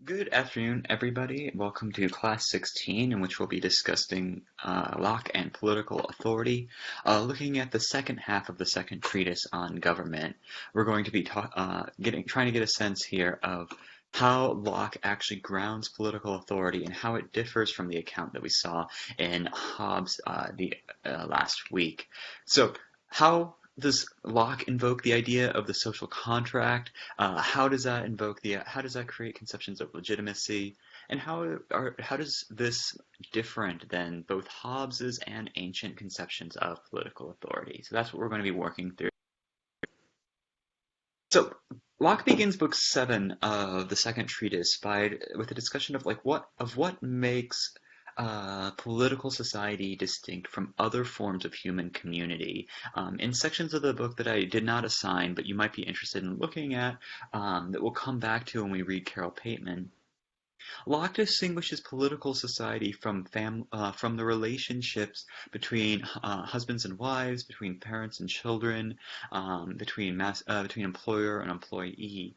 Good afternoon, everybody. Welcome to Class 16, in which we'll be discussing Locke and political authority. Looking at the second half of the second treatise on government, we're going to be trying to get a sense here of how Locke actually grounds political authority and how it differs from the account that we saw in Hobbes last week. So, how does Locke invoke the idea of the social contract? How does that create conceptions of legitimacy? And how does this different than both Hobbes's and ancient conceptions of political authority? So that's what we're going to be working through. So Locke begins book 7 of the second treatise with a discussion of what makes political society distinct from other forms of human community. In sections of the book that I did not assign, but you might be interested in looking at, that we'll come back to when we read Carol Pateman, Locke distinguishes political society from the relationships between husbands and wives, between parents and children, between employer and employee,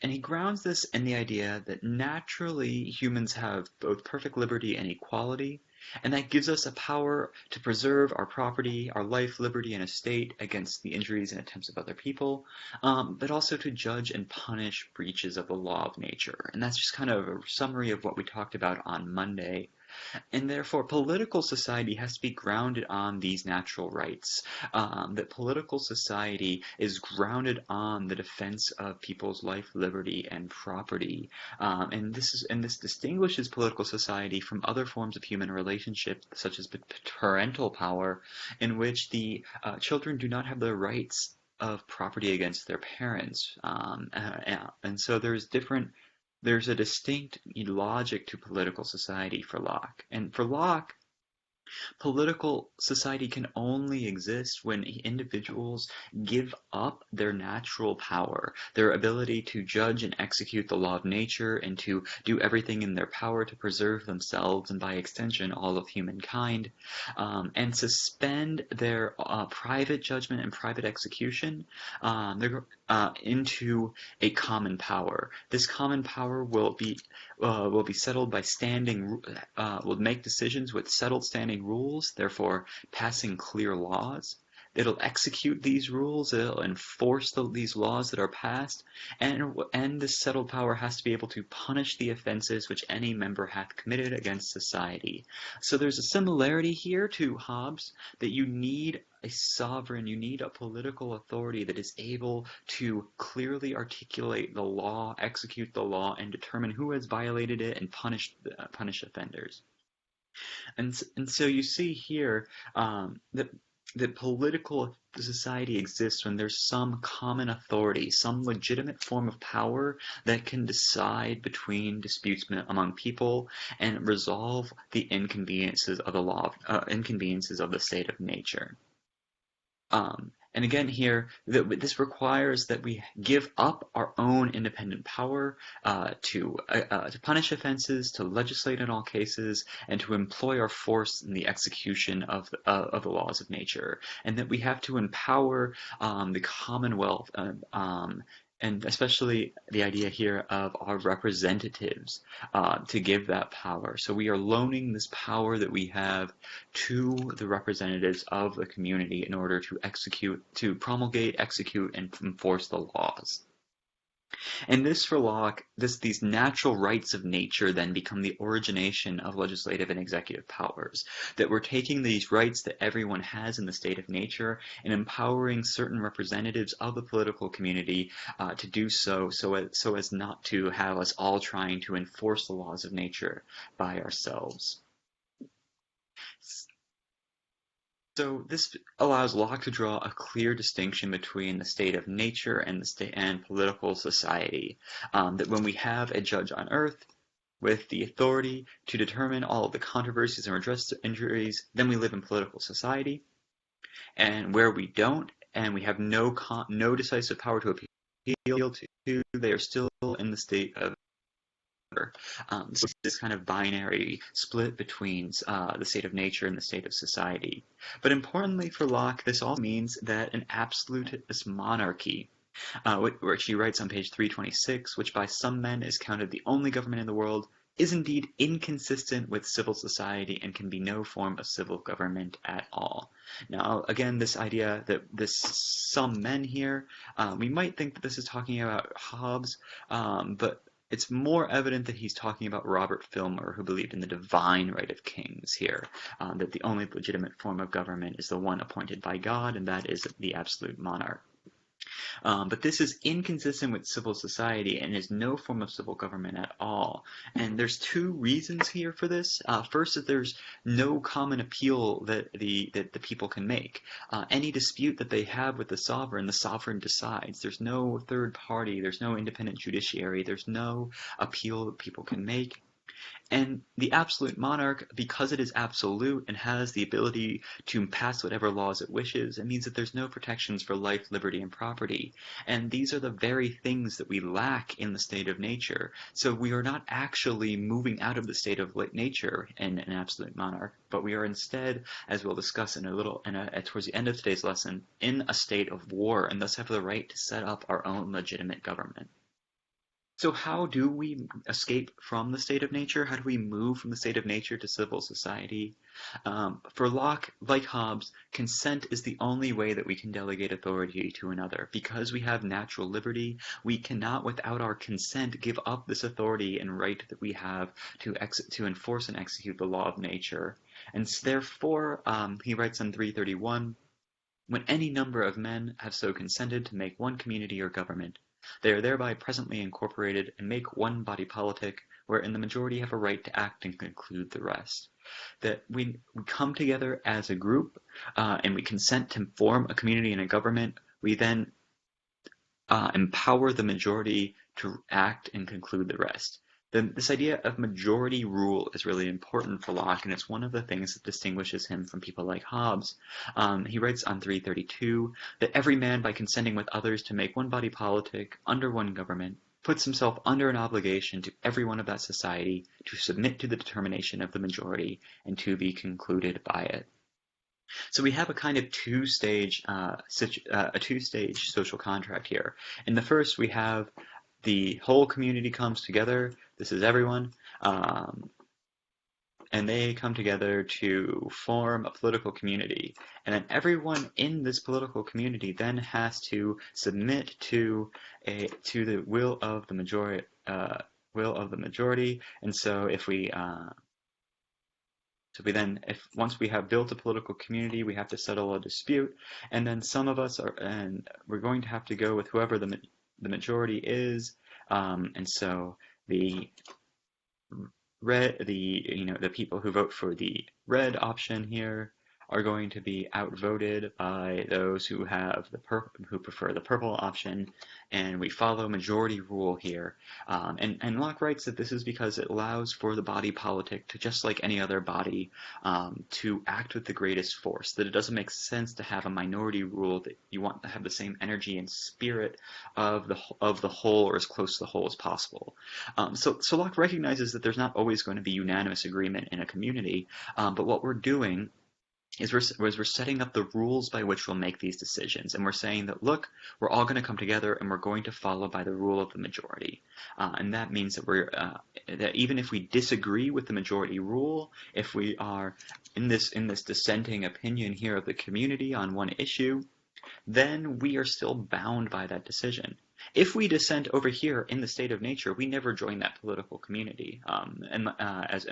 and he grounds this in the idea that naturally humans have both perfect liberty and equality, and that gives us a power to preserve our property, our life, liberty, and estate against the injuries and attempts of other people, but also to judge and punish breaches of the law of nature. And that's just kind of a summary of what we talked about on Monday. And therefore, political society has to be grounded on these natural rights. That political society is grounded on the defense of people's life, liberty, and property. And this distinguishes political society from other forms of human relationships, such as parental power, in which the children do not have the rights of property against their parents. And so there's a distinct logic to political society for Locke. And for Locke, political society can only exist when individuals give up their natural power, their ability to judge and execute the law of nature, and to do everything in their power to preserve themselves and, by extension, all of humankind, and suspend their private judgment and private execution into a common power. This common power will be settled by will make decisions with settled standing rules, therefore passing clear laws. It'll execute these rules, it'll enforce these laws that are passed, and this settled power has to be able to punish the offenses which any member hath committed against society. So there's a similarity here to Hobbes, that you need a sovereign, you need a political authority that is able to clearly articulate the law, execute the law, and determine who has violated it and punish offenders. And so you see here that political society exists when there's some common authority, some legitimate form of power that can decide between disputes among people and resolve the inconveniences of the state of nature. And again here, this requires that we give up our own independent power to punish offenses, to legislate in all cases, and to employ our force in the execution of the laws of nature, and that we have to empower the Commonwealth, and especially the idea here of our representatives to give that power. So we are loaning this power that we have to the representatives of the community in order to promulgate, execute, and enforce the laws. And this, for Locke, these natural rights of nature then become the origination of legislative and executive powers. That we're taking these rights that everyone has in the state of nature and empowering certain representatives of the political community to do so as not to have us all trying to enforce the laws of nature by ourselves. So this allows Locke to draw a clear distinction between the state of nature and the state and political society. That when we have a judge on earth with the authority to determine all of the controversies and redress injuries, then we live in political society. And where we don't, and we have no decisive power to appeal to, they are still in the state of So this kind of binary split between the state of nature and the state of society. But importantly for Locke, this all means that an absolutist monarchy Where she writes on page 326, which by some men is counted the only government in the world, is indeed inconsistent with civil society and can be no form of civil government at all. Now, again, this idea that this some men here, we might think that this is talking about Hobbes, but it's more evident that he's talking about Robert Filmer, who believed in the divine right of kings here, that the only legitimate form of government is the one appointed by God, and that is the absolute monarch. But this is inconsistent with civil society and is no form of civil government at all. And there's two reasons here for this. First, that there's no common appeal that the people can make. Any dispute that they have with the sovereign decides. There's no third party. There's no independent judiciary. There's no appeal that people can make. And the absolute monarch, because it is absolute and has the ability to pass whatever laws it wishes, it means that there's no protections for life, liberty, and property. And these are the very things that we lack in the state of nature. So we are not actually moving out of the state of nature in an absolute monarch, but we are instead, as we'll discuss in a little, towards the end of today's lesson, in a state of war, and thus have the right to set up our own legitimate government. So how do we escape from the state of nature? How do we move from the state of nature to civil society? For Locke, like Hobbes, consent is the only way that we can delegate authority to another. Because we have natural liberty, we cannot, without our consent, give up this authority and right that we have to enforce and execute the law of nature. And therefore, he writes on 331, when any number of men have so consented to make one community or government, they are thereby presently incorporated and make one body politic, wherein the majority have a right to act and conclude the rest. That we come together as a group and we consent to form a community and a government, we then empower the majority to act and conclude the rest. This idea of majority rule is really important for Locke, and it's one of the things that distinguishes him from people like Hobbes. He writes on 332 that every man, by consenting with others to make one body politic under one government, puts himself under an obligation to everyone of that society to submit to the determination of the majority and to be concluded by it. So we have a kind of two-stage social contract here. In the first, we have the whole community comes together. This is everyone. And they come together to form a political community. And then everyone in this political community then has to submit to the will of the majority. And so once we have built a political community, we have to settle a dispute, and then some of us we're going to have to go with whoever the majority is, and so the people who vote for the red option here are going to be outvoted by those who prefer the purple option, and we follow majority rule here. And Locke writes that this is because it allows for the body politic to, just like any other body, to act with the greatest force. That it doesn't make sense to have a minority rule, that you want to have the same energy and spirit of the whole, or as close to the whole as possible. So Locke recognizes that there's not always going to be unanimous agreement in a community, but what we're doing is we're setting up the rules by which we'll make these decisions. And we're saying that, look, we're all going to come together and we're going to follow by the rule of the majority. And that means that that even if we disagree with the majority rule, if we are in this dissenting opinion here of the community on one issue, then we are still bound by that decision. If we dissent over here in the state of nature, we never join that political community. And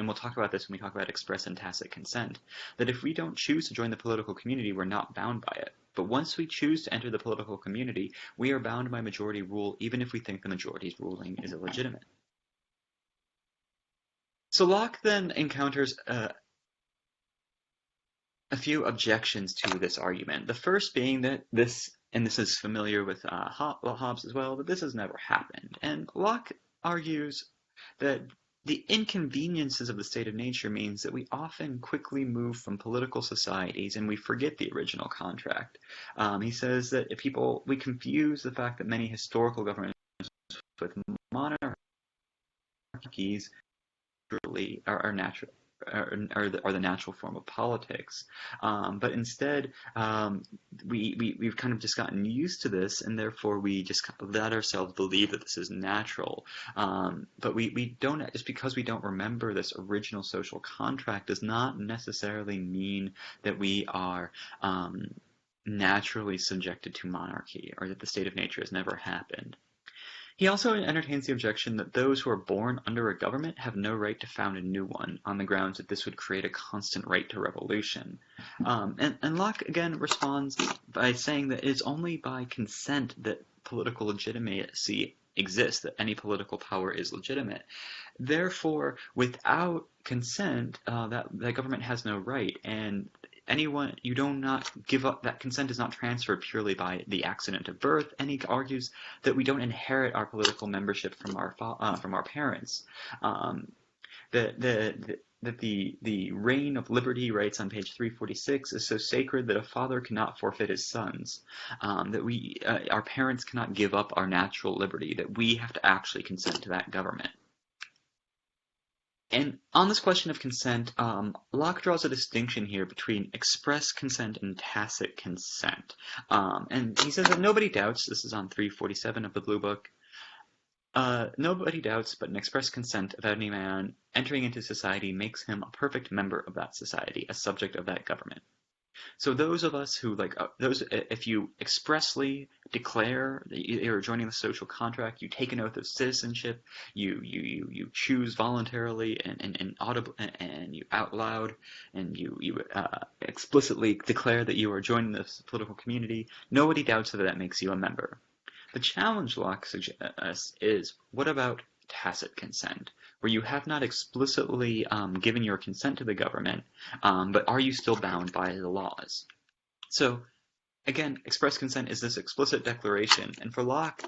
we'll talk about this when we talk about express and tacit consent, that if we don't choose to join the political community, we're not bound by it. But once we choose to enter the political community, we are bound by majority rule, even if we think the majority's ruling is illegitimate. So Locke then encounters a few objections to this argument. The first being that this is familiar with Hobbes as well, that this has never happened. And Locke argues that the inconveniences of the state of nature means that we often quickly move from political societies and we forget the original contract. He says that we confuse the fact that many historical governments with monarchies are natural. or the natural form of politics. But instead, we've kind of just gotten used to this, and therefore we just let ourselves believe that this is natural. But we don't, just because we don't remember this original social contract does not necessarily mean that we are naturally subjected to monarchy, or that the state of nature has never happened. He also entertains the objection that those who are born under a government have no right to found a new one, on the grounds that this would create a constant right to revolution. And Locke again responds by saying that it's only by consent that political legitimacy exists, that any political power is legitimate. Therefore, without consent, that government has no right, and anyone, you do not give up, that consent is not transferred purely by the accident of birth, and he argues that we don't inherit our political membership from our parents. That the reign of liberty, writes on page 346, is so sacred that a father cannot forfeit his sons. That our parents cannot give up our natural liberty, that we have to actually consent to that government. And on this question of consent, Locke draws a distinction here between express consent and tacit consent. And he says that nobody doubts, this is on 347 of the Blue Book, nobody doubts but an express consent of any man entering into society makes him a perfect member of that society, a subject of that government. So those of us who, if you expressly declare that you're joining the social contract, you take an oath of citizenship, you choose voluntarily and audibly, and you out loud, and you explicitly declare that you are joining this political community, nobody doubts that makes you a member. The challenge, Locke suggests, is what about tacit consent, where you have not explicitly given your consent to the government, but are you still bound by the laws? So, again, express consent is this explicit declaration, and for Locke,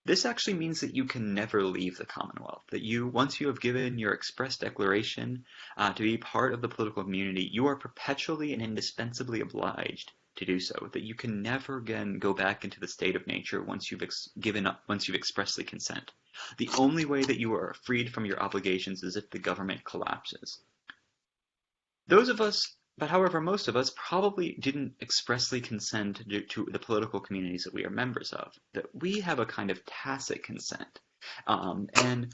this actually means that you can never leave the Commonwealth, that once you have given your express declaration to be part of the political community, you are perpetually and indispensably obliged to do so, that you can never again go back into the state of nature once you've expressly consent. The only way that you are freed from your obligations is if the government collapses. However, most of us probably didn't expressly consent to the political communities that we are members of, that we have a kind of tacit consent. And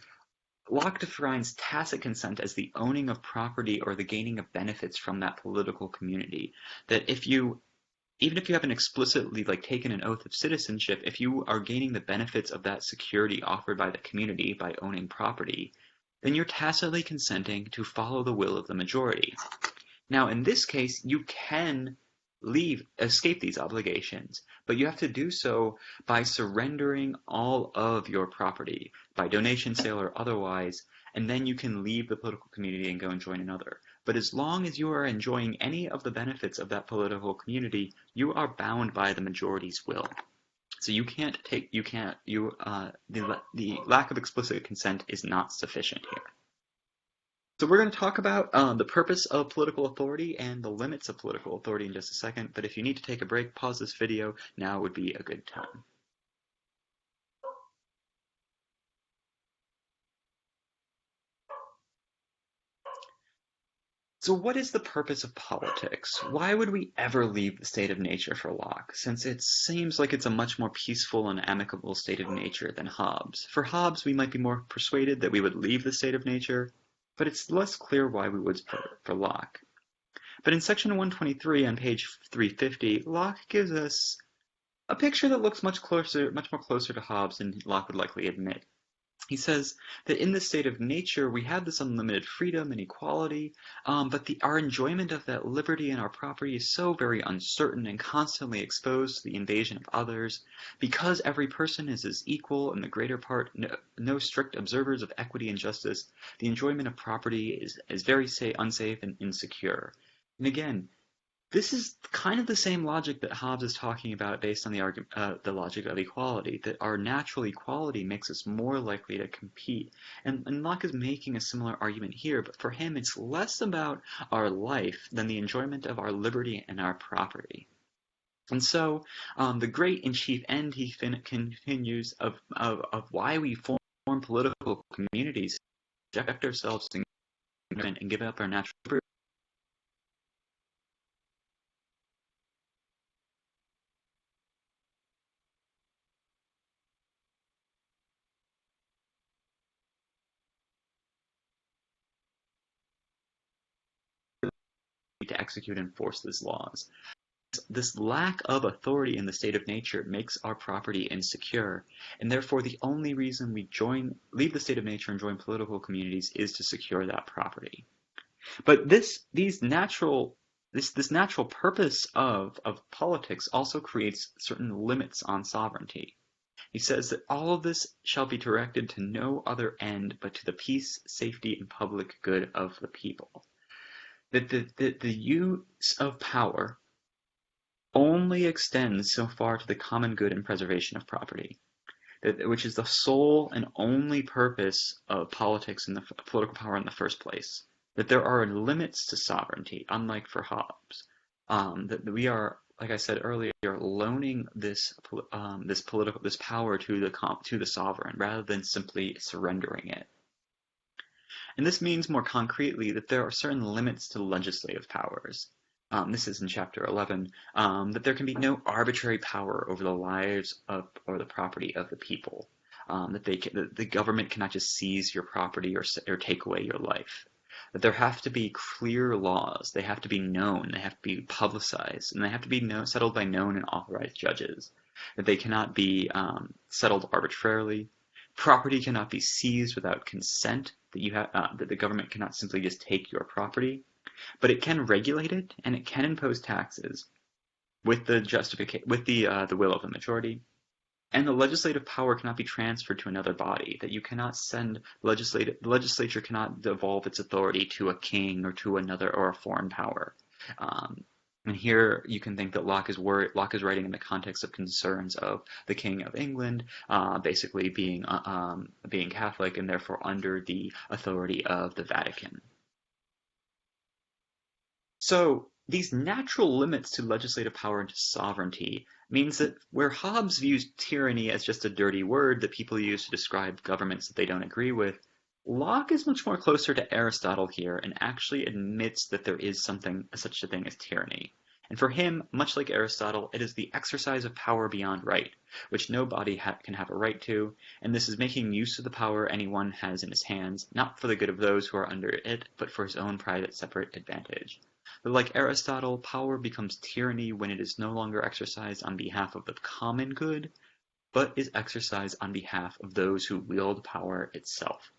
Locke defines tacit consent as the owning of property or the gaining of benefits from that political community, that even if you haven't explicitly taken an oath of citizenship, if you are gaining the benefits of that security offered by the community by owning property, then you're tacitly consenting to follow the will of the majority. Now, in this case, you can escape these obligations, but you have to do so by surrendering all of your property, by donation, sale, or otherwise, and then you can leave the political community and go and join another. But as long as you are enjoying any of the benefits of that political community, you are bound by the majority's will. So the lack of explicit consent is not sufficient here. So we're going to talk about the purpose of political authority and the limits of political authority in just a second, but if you need to take a break, pause this video. Now would be a good time. So what is the purpose of politics? Why would we ever leave the state of nature for Locke, since it seems like it's a much more peaceful and amicable state of nature than Hobbes? For Hobbes, we might be more persuaded that we would leave the state of nature, but it's less clear why we would for Locke. But in section 123 on page 350, Locke gives us a picture that looks much more closer to Hobbes than Locke would likely admit. He says that in the state of nature, we have this unlimited freedom and equality, but our enjoyment of that liberty and our property is so very uncertain and constantly exposed to the invasion of others. Because every person is as equal and the greater part no strict observers of equity and justice, the enjoyment of property is very unsafe and insecure. And again, this is kind of the same logic that Hobbes is talking about based on the logic of equality, that our natural equality makes us more likely to compete. And Locke is making a similar argument here, but for him it's less about our life than the enjoyment of our liberty and our property. And so the great and chief end, he continues, of why we form political communities, subject ourselves to ignorant and give up our natural to execute and enforce these laws. This lack of authority in the state of nature makes our property insecure, and therefore the only reason we leave the state of nature and join political communities is to secure that property. But this natural purpose of politics also creates certain limits on sovereignty. He says that all of this shall be directed to no other end but to the peace, safety, and public good of the people. That the use of power only extends so far to the common good and preservation of property, which is the sole and only purpose of politics and the political power in the first place. That there are limits to sovereignty, unlike for Hobbes. That we are, like I said earlier, loaning this power to the sovereign rather than simply surrendering it. And this means more concretely that there are certain limits to legislative powers. This is in chapter 11, that there can be no arbitrary power over the lives or the property of the people. That the government cannot just seize your property or take away your life. That there have to be clear laws. They have to be known. They have to be publicized, and they have to be settled by known and authorized judges. That they cannot be settled arbitrarily. Property cannot be seized without consent. That the government cannot simply just take your property. But it can regulate it, and it can impose taxes with the will of the majority. And the legislative power cannot be transferred to another body. That you cannot the legislature cannot devolve its authority to a king or to another or a foreign power. And here you can think that Locke is writing in the context of concerns of the King of England, basically being Catholic and therefore under the authority of the Vatican. So these natural limits to legislative power and to sovereignty means that where Hobbes views tyranny as just a dirty word that people use to describe governments that they don't agree with, Locke is much more closer to Aristotle here and actually admits that there is such a thing as tyranny. And for him, much like Aristotle, it is the exercise of power beyond right, which nobody can have a right to, and this is making use of the power anyone has in his hands, not for the good of those who are under it, but for his own private separate advantage. But like Aristotle, power becomes tyranny when it is no longer exercised on behalf of the common good, but is exercised on behalf of those who wield power itself.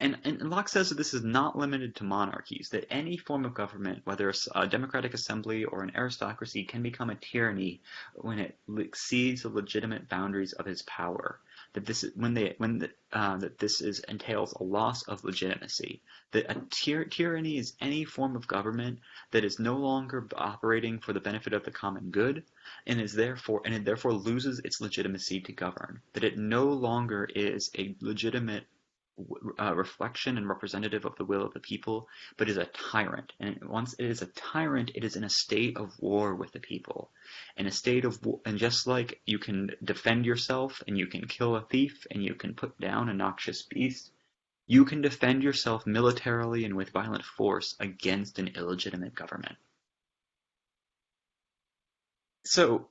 And Locke says that this is not limited to monarchies, that any form of government, whether a democratic assembly or an aristocracy, can become a tyranny when it exceeds the legitimate boundaries of its power. That this entails a loss of legitimacy. That a tyranny is any form of government that is no longer operating for the benefit of the common good, and it therefore loses its legitimacy to govern. That it no longer is a legitimate reflection and representative of the will of the people, but is a tyrant. And once it is a tyrant, it is in a state of war with the people. And just like you can defend yourself and you can kill a thief and you can put down a noxious beast, you can defend yourself militarily and with violent force against an illegitimate government. So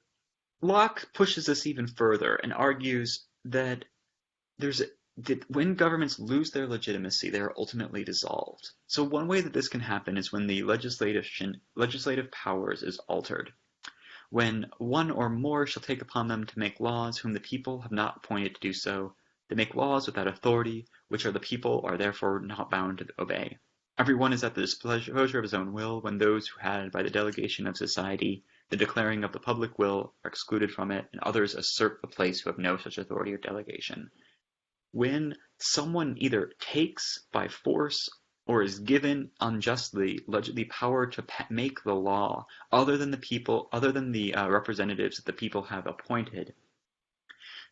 Locke pushes this even further and argues that when governments lose their legitimacy, they are ultimately dissolved. So one way that this can happen is when the legislative powers is altered. When one or more shall take upon them to make laws whom the people have not appointed to do so, they make laws without authority, which the people are therefore not bound to obey. Everyone is at the displeasure of his own will, when those who had, by the delegation of society, the declaring of the public will, are excluded from it, and others usurp the place who have no such authority or delegation. When someone either takes by force or is given unjustly the power to make the law other than the representatives that the people have appointed,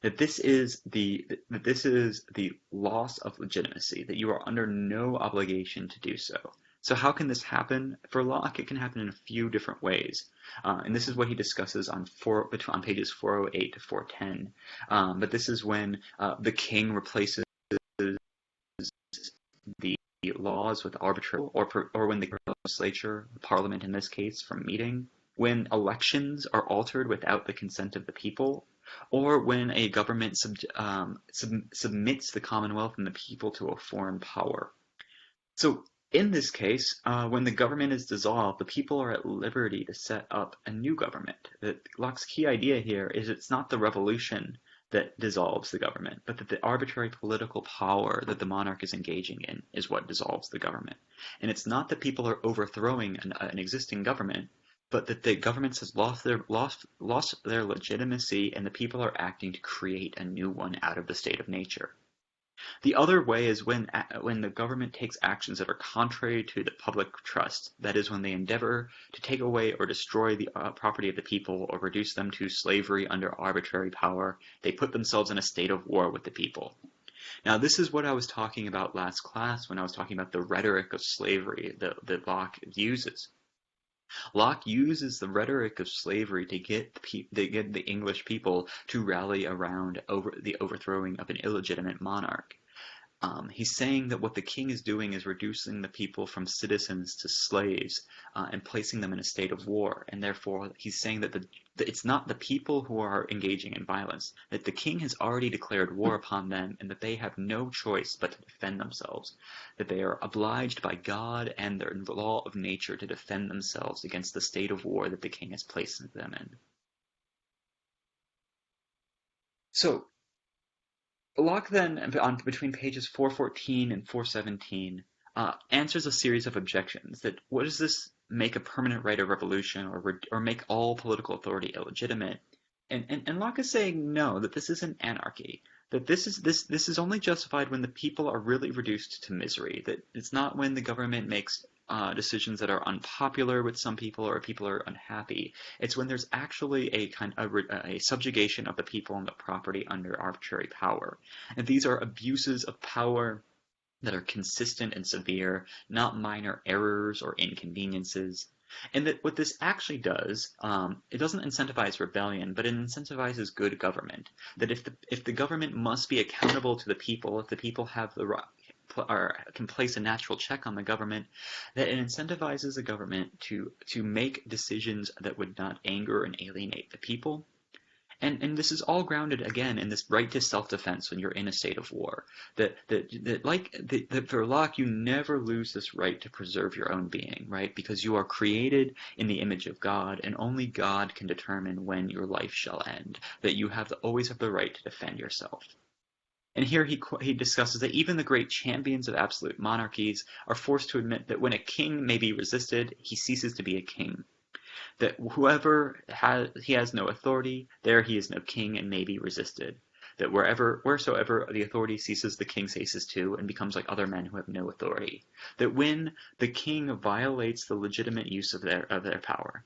this is the loss of legitimacy, that you are under no obligation to do so. So how can this happen? For Locke, it can happen in a few different ways. And this is what he discusses on pages 408 to 410. But this is when the king replaces the law laws with arbitrary, or when the legislature, the parliament in this case, from meeting, when elections are altered without the consent of the people, or when a government submits the Commonwealth and the people to a foreign power. So in this case, when the government is dissolved, the people are at liberty to set up a new government. Locke's key idea here is it's not the revolution that dissolves the government, but that the arbitrary political power that the monarch is engaging in is what dissolves the government. And it's not that people are overthrowing an existing government, but that the governments has lost their legitimacy, and the people are acting to create a new one out of the state of nature. The other way is when the government takes actions that are contrary to the public trust. That is, when they endeavor to take away or destroy the property of the people or reduce them to slavery under arbitrary power. They put themselves in a state of war with the people. Now, this is what I was talking about last class when I was talking about the rhetoric of slavery that Locke uses. Locke uses the rhetoric of slavery to get the English people to rally around the overthrowing of an illegitimate monarch. He's saying that what the king is doing is reducing the people from citizens to slaves and placing them in a state of war. And therefore, he's saying that it's not the people who are engaging in violence, that the king has already declared war upon them and that they have no choice but to defend themselves, that they are obliged by God and the law of nature to defend themselves against the state of war that the king has placed them in. So, Locke then, between pages 414 and 417, answers a series of objections. That what does this make a permanent right of revolution, or make all political authority illegitimate? And Locke is saying no, that this isn't anarchy. That this is only justified when the people are really reduced to misery. That it's not when the government makes decisions that are unpopular with some people or people are unhappy. It's when there's actually a subjugation of the people and the property under arbitrary power. And these are abuses of power that are consistent and severe, not minor errors or inconveniences. And that what this actually does, it doesn't incentivize rebellion, but it incentivizes good government. That if the government must be accountable to the people, if the people have the right, or can place a natural check on the government, that it incentivizes the government to make decisions that would not anger and alienate the people. And this is all grounded, again, in this right to self-defense when you're in a state of war. That for Locke, you never lose this right to preserve your own being, right? Because you are created in the image of God, and only God can determine when your life shall end. That you always have the right to defend yourself. And here he discusses that even the great champions of absolute monarchies are forced to admit that when a king may be resisted, he ceases to be a king. That he has no authority, there he is no king and may be resisted. That wheresoever the authority ceases, the king ceases too, and becomes like other men who have no authority. That when the king violates the legitimate use of their power,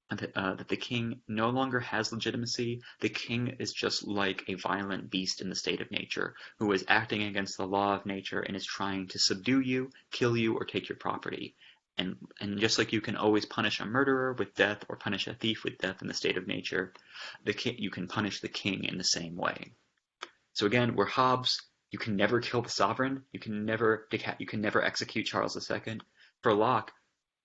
that the king no longer has legitimacy, the king is just like a violent beast in the state of nature, who is acting against the law of nature and is trying to subdue you, kill you, or take your property. And just like you can always punish a murderer with death or punish a thief with death in the state of nature, you can punish the king in the same way. So again, we're Hobbes. You can never kill the sovereign. You can never execute Charles II. For Locke,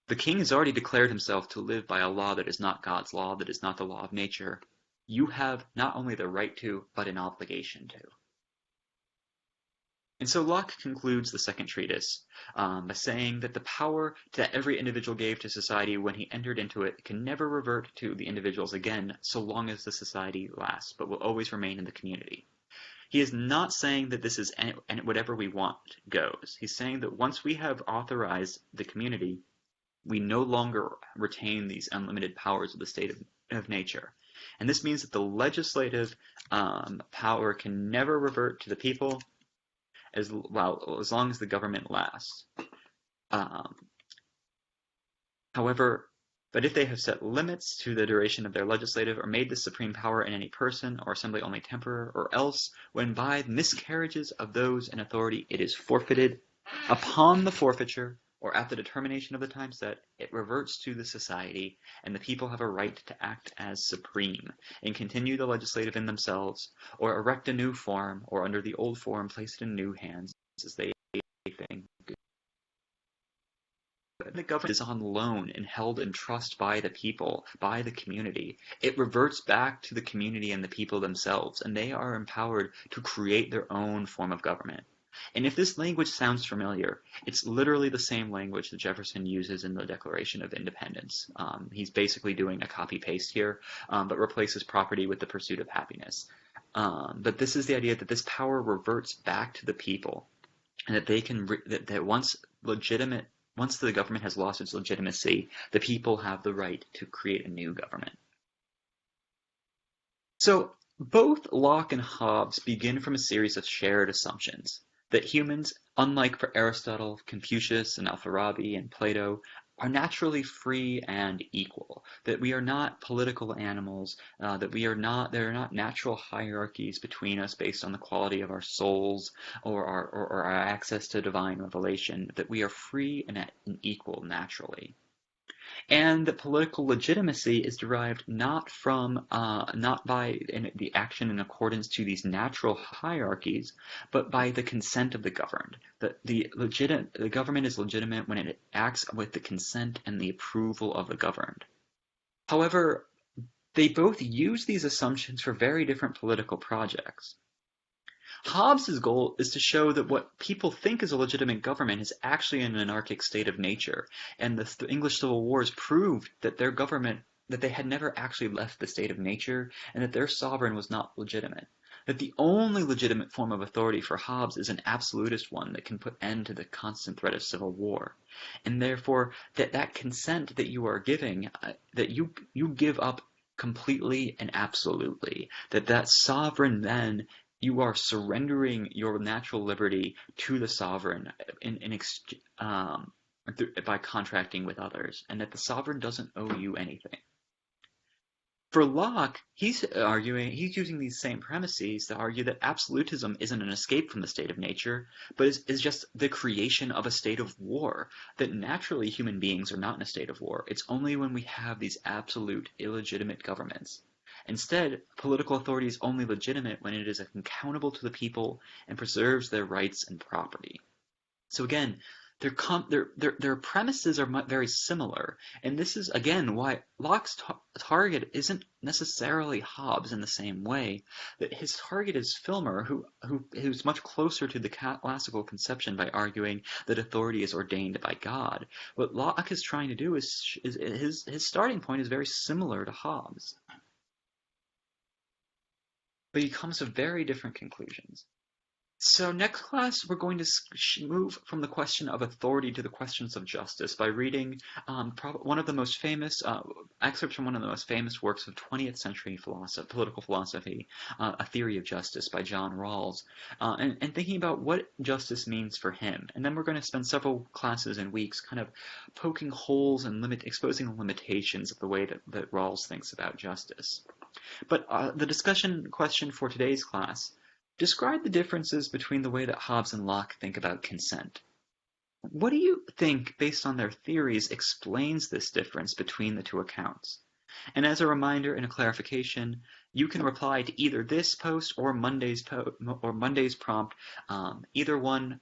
the king has already declared himself to live by a law that is not God's law, that is not the law of nature. You have not only the right to, but an obligation to. And so Locke concludes the second treatise by saying that the power that every individual gave to society when he entered into it can never revert to the individuals again so long as the society lasts, but will always remain in the community. He is not saying that this is whatever we want goes. He's saying that once we have authorized the community, we no longer retain these unlimited powers of the state of nature. And this means that the legislative power can never revert to the people as long as the government lasts. However, but if they have set limits to the duration of their legislative or made the supreme power in any person or assembly only temporary, or else when by miscarriages of those in authority it is forfeited, upon the forfeiture or at the determination of the time set, it reverts to the society, and the people have a right to act as supreme, and continue the legislative in themselves, or erect a new form, or under the old form place it in new hands, as they think. the government is on loan and held in trust by the people, by the community, it reverts back to the community and the people themselves, and they are empowered to create their own form of government. And if this language sounds familiar, it's literally the same language that Jefferson uses in the Declaration of Independence. He's basically doing a copy-paste here, but replaces property with the pursuit of happiness. But this is the idea that this power reverts back to the people, and that they can that once the government has lost its legitimacy, the people have the right to create a new government. So both Locke and Hobbes begin from a series of shared assumptions that humans, unlike for Aristotle, Confucius, and Authoirty and Plato, are naturally free and equal, that we are not political animals, that there are not natural hierarchies between us based on the quality of our souls or our access to divine revelation, that we are free and equal naturally. And that political legitimacy is derived not by the action in accordance to these natural hierarchies, but by the consent of the governed. That the government is legitimate when it acts with the consent and the approval of the governed. However, they both use these assumptions for very different political projects. Hobbes' goal is to show that what people think is a legitimate government is actually an anarchic state of nature, and the English Civil Wars proved that their government, that they had never actually left the state of nature, and that their sovereign was not legitimate. That the only legitimate form of authority for Hobbes is an absolutist one that can put end to the constant threat of civil war. And therefore, that consent that you are giving, that you give up completely and absolutely, that sovereign then, you are surrendering your natural liberty to the sovereign by contracting with others, and that the sovereign doesn't owe you anything. For Locke, he's using these same premises to argue that absolutism isn't an escape from the state of nature, but is just the creation of a state of war, that naturally human beings are not in a state of war. It's only when we have these absolute illegitimate governments. Instead, political authority is only legitimate when it is accountable to the people and preserves their rights and property. So again, their premises are very similar, and this is again why Locke's target isn't necessarily Hobbes in the same way. That his target is Filmer, who's much closer to the classical conception by arguing that authority is ordained by God. What Locke is trying to do is his starting point is very similar to Hobbes. But he comes to very different conclusions. So next class, we're going to move from the question of authority to the questions of justice by reading one of the most famous excerpts from one of the most famous works of 20th century political philosophy, A Theory of Justice by John Rawls, and thinking about what justice means for him. And then we're going to spend several classes and weeks kind of poking holes and exposing the limitations of the way that Rawls thinks about justice. But the discussion question for today's class: describe the differences between the way that Hobbes and Locke think about consent. What do you think, based on their theories, explains this difference between the two accounts? And as a reminder and a clarification, you can reply to either this post or Monday's prompt, either one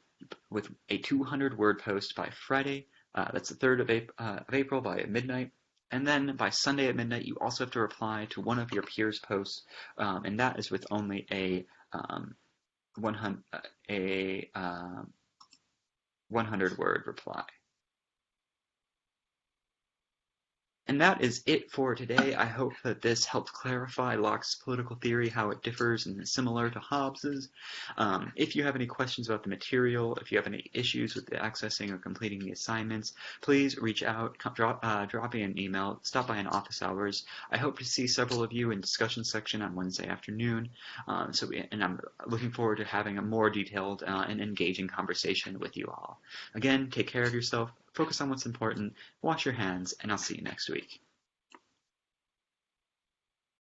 with a 200-word post by Friday. That's the 3rd of April by midnight. And then by Sunday at midnight, you also have to reply to one of your peers' posts, and that is with only a 100-word reply. And that is it for today. I hope that this helped clarify Locke's political theory, how it differs and is similar to Hobbes's. If you have any questions about the material, if you have any issues with the accessing or completing the assignments, please reach out, drop me an email, stop by in office hours. I hope to see several of you in discussion section on Wednesday afternoon. And I'm looking forward to having a more detailed and engaging conversation with you all. Again, take care of yourself. Focus on what's important, wash your hands, and I'll see you next week.